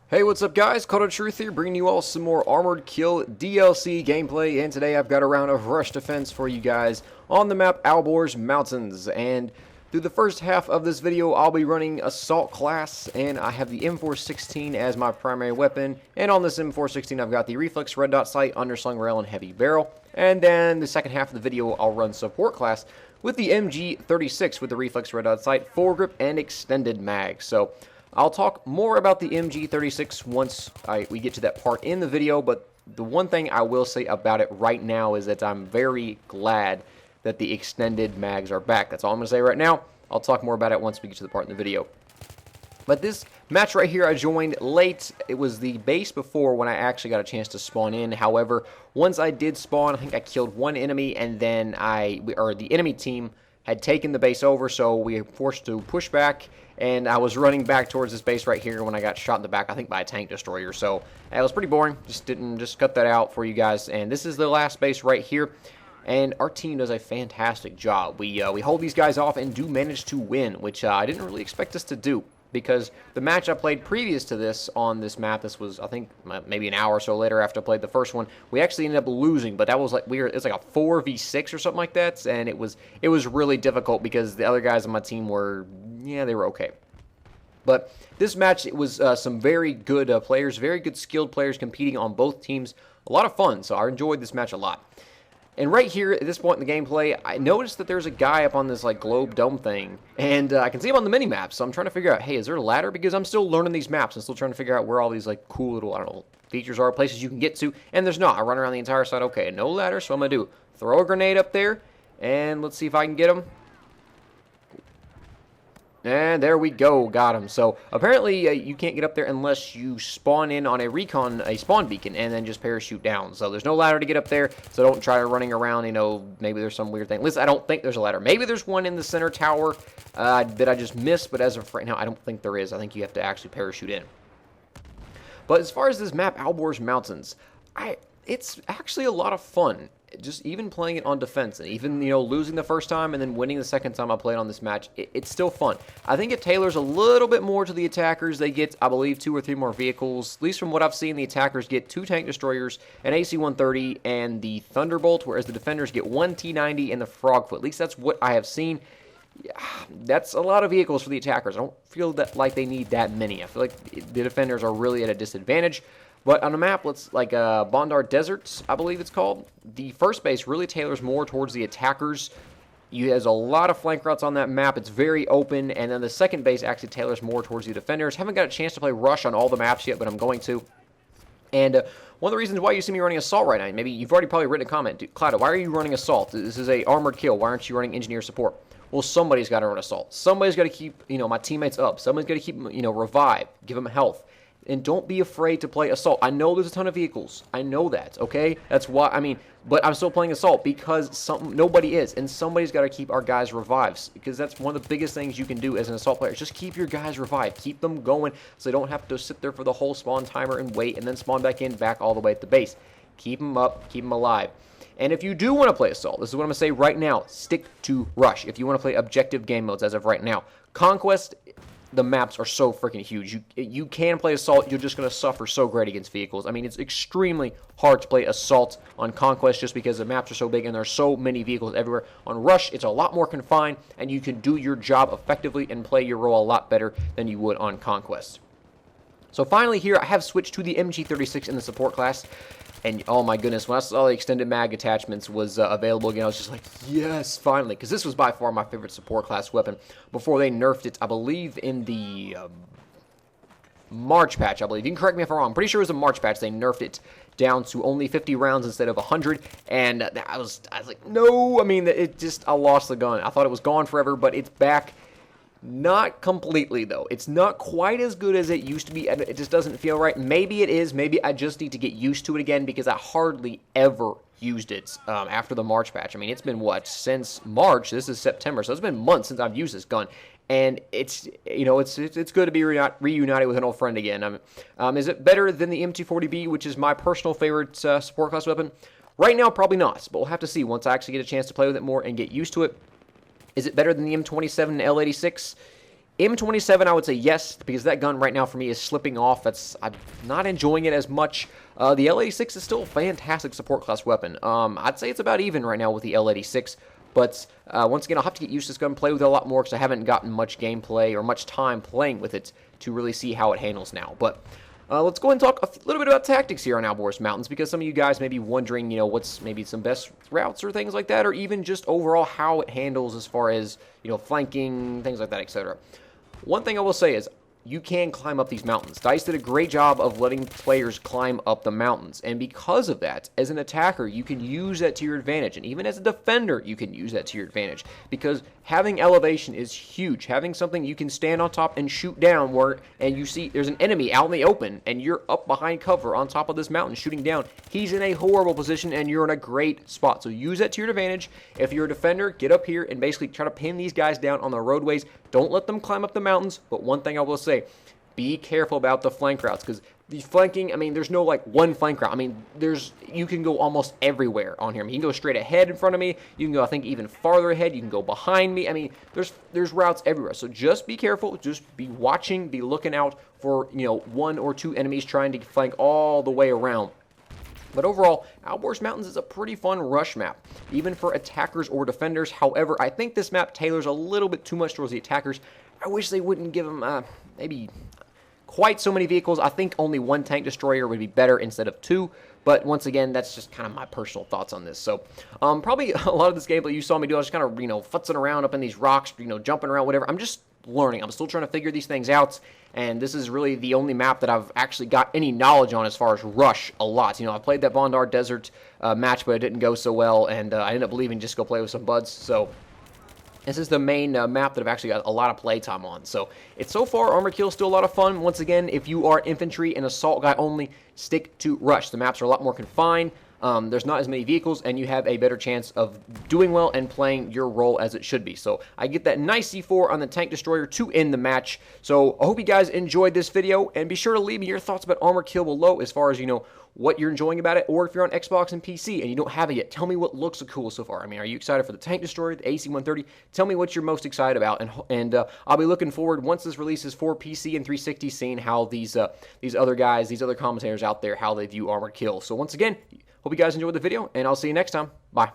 Hey, what's up guys? Call Truth here, bringing you all some more Armored Kill DLC gameplay, and today I've got a round of rush defense for you guys on the map Alborz Mountains. And through the first half of this video, I'll be running Assault class, and I have the M416 as my primary weapon. And on this M416, I've got the Reflex Red Dot Sight, Underslung Rail, and Heavy Barrel. And then the second half of the video, I'll run Support class with the MG36 with the Reflex Red Dot Sight, Foregrip, and Extended Mag. So I'll talk more about the MG36 once we get to that part in the video, but the one thing I will say about it right now is that I'm very glad that the extended mags are back. That's all I'm going to say right now. I'll talk more about it once we get to the part in the video. But this match right here, I joined late. It was the base before when I actually got a chance to spawn in. However, once I did spawn, I think I killed one enemy, and then the enemy team had taken the base over, so we were forced to push back, and I was running back towards this base right here when I got shot in the back, I think by a tank destroyer. So it was pretty boring. Just cut that out for you guys. And this is the last base right here, and our team does a fantastic job. We hold these guys off and do manage to win, which I didn't really expect us to do, because the match I played previous to this on this map, this was, I think, maybe an hour or so later after I played the first one, we actually ended up losing, but that was like weird. It's like a 4v6 or something like that, and it was really difficult because the other guys on my team were, yeah, they were okay. But this match, it was some very good players, very good skilled players competing on both teams. A lot of fun, so I enjoyed this match a lot. And right here, at this point in the gameplay, I noticed that there's a guy up on this, like, globe dome thing. And I can see him on the mini-map, so I'm trying to figure out, hey, is there a ladder? Because I'm still learning these maps. I'm still trying to figure out where all these, like, cool little, I don't know, features are, places you can get to. And there's not. I run around the entire side. Okay, no ladder, so I'm going to do throw a grenade up there. And let's see if I can get him. And there we go, got him. So apparently you can't get up there unless you spawn in on a spawn beacon, and then just parachute down. So there's no ladder to get up there, so don't try running around, you know, maybe there's some weird thing. At least I don't think there's a ladder. Maybe there's one in the center tower that I just missed, but as of right now, I don't think there is. I think you have to actually parachute in. But as far as this map, Alborz Mountains, it's actually a lot of fun. Just even playing it on defense, and even, you know, losing the first time and then winning the second time I played on this match, it's still fun. I think it tailors a little bit more to the attackers. They get, I believe, 2 or 3 more vehicles. At least from what I've seen, the attackers get 2 tank destroyers, an AC-130, and the Thunderbolt, whereas the defenders get 1 T-90 and the Frogfoot. At least that's what I have seen. That's a lot of vehicles for the attackers. I don't feel that like they need that many. I feel like the defenders are really at a disadvantage. But on a map, like Bondar Deserts, I believe it's called, the first base really tailors more towards the attackers. There's a lot of flank routes on that map. It's very open. And then the second base actually tailors more towards the defenders. Haven't got a chance to play Rush on all the maps yet, but I'm going to. And one of the reasons why you see me running Assault right now, maybe you've already probably written a comment, Cloud, why are you running Assault? This is a armored kill. Why aren't you running Engineer Support? Well, somebody's got to run Assault. Somebody's got to keep, you know, my teammates up. Somebody's got to keep them, you know, revive, give them health. And don't be afraid to play Assault. I know there's a ton of vehicles. I know that, okay? That's why, I mean, but I'm still playing Assault because nobody is. And somebody's got to keep our guys revived, because that's one of the biggest things you can do as an Assault player. Just keep your guys revived. Keep them going so they don't have to sit there for the whole spawn timer and wait and then spawn back in, back all the way at the base. Keep them up. Keep them alive. And if you do want to play Assault, this is what I'm going to say right now, stick to Rush. If you want to play objective game modes as of right now. Conquest, the maps are so freaking huge. You can play Assault, you're just going to suffer so great against vehicles. I mean, it's extremely hard to play Assault on Conquest just because the maps are so big and there's so many vehicles everywhere. On Rush, it's a lot more confined, and you can do your job effectively and play your role a lot better than you would on Conquest. So finally here, I have switched to the MG36 in the support class. And oh my goodness, when I saw the extended mag attachments was available again, I was just like, yes, finally. Because this was by far my favorite support class weapon before they nerfed it, I believe, in the March patch, I believe. You can correct me if I'm wrong. I'm pretty sure it was a March patch. They nerfed it down to only 50 rounds instead of 100. And I was like, no. I mean, I lost the gun. I thought it was gone forever, but it's back. Not completely, though. It's not quite as good as it used to be. It just doesn't feel right. Maybe it is. Maybe I just need to get used to it again, because I hardly ever used it after the March patch. I mean, it's been, what, since March? This is September, so it's been months since I've used this gun. And it's, you know, it's good to be reunited with an old friend again. Is it better than the M240B, which is my personal favorite support class weapon? Right now, probably not, but we'll have to see once I actually get a chance to play with it more and get used to it. Is it better than the M27 L86? M27, I would say yes, because that gun right now for me is slipping off. I'm not enjoying it as much. The L86 is still a fantastic support class weapon. I'd say it's about even right now with the L86, but once again, I'll have to get used to this gun, play with it a lot more, because I haven't gotten much gameplay or much time playing with it to really see how it handles now. But let's go ahead and talk a little bit about tactics here on Alborz Mountains, because some of you guys may be wondering, what's maybe some best routes or things like that, or even just overall how it handles as far as, flanking, things like that, etc. One thing I will say is, you can climb up these mountains. DICE did a great job of letting players climb up the mountains, and because of that, as an attacker, you can use that to your advantage, and even as a defender, you can use that to your advantage, because having elevation is huge. Having something you can stand on top and shoot down, and you see there's an enemy out in the open, and you're up behind cover on top of this mountain shooting down. He's in a horrible position, and you're in a great spot, so use that to your advantage. If you're a defender, get up here and basically try to pin these guys down on the roadways. Don't let them climb up the mountains, but one thing I will say, be careful about the flank routes, because the flanking, there's no one flank route. You can go almost everywhere on here. You can go straight ahead in front of me. You can go, I think, even farther ahead. You can go behind me. There's routes everywhere. So just be careful. Just be watching, be looking out for, one or two enemies trying to flank all the way around. But overall, Alborz Mountains is a pretty fun rush map, even for attackers or defenders. However, I think this map tailors a little bit too much towards the attackers. I wish they wouldn't give them maybe quite so many vehicles. I think only one tank destroyer would be better instead of two. But once again, that's just kind of my personal thoughts on this. So probably a lot of this gameplay you saw me do, I was just kind of, futzing around up in these rocks, jumping around, whatever. I'm just learning. I'm still trying to figure these things out, and this is really the only map that I've actually got any knowledge on as far as rush a lot. I played that Vondar Desert match, but it didn't go so well, and I ended up leaving just to go play with some buds. So this is the main map that I've actually got a lot of play time on. So it's so far, Armor Kill is still a lot of fun. Once again, if you are infantry and assault guy only, stick to rush. The maps are a lot more confined. There's not as many vehicles, and you have a better chance of doing well and playing your role as it should be. So I get that nice C4 on the tank destroyer to end the match. So I hope you guys enjoyed this video, and be sure to leave me your thoughts about Armor Kill below as far as, what you're enjoying about it, or if you're on Xbox and PC and you don't have it yet, tell me what looks so cool so far. Are you excited for the tank destroyer, the AC-130? Tell me what you're most excited about, and I'll be looking forward, once this releases for PC and 360, seeing how these other guys, these other commentators out there, how they view Armor Kill. So once again, hope you guys enjoyed the video, and I'll see you next time. Bye.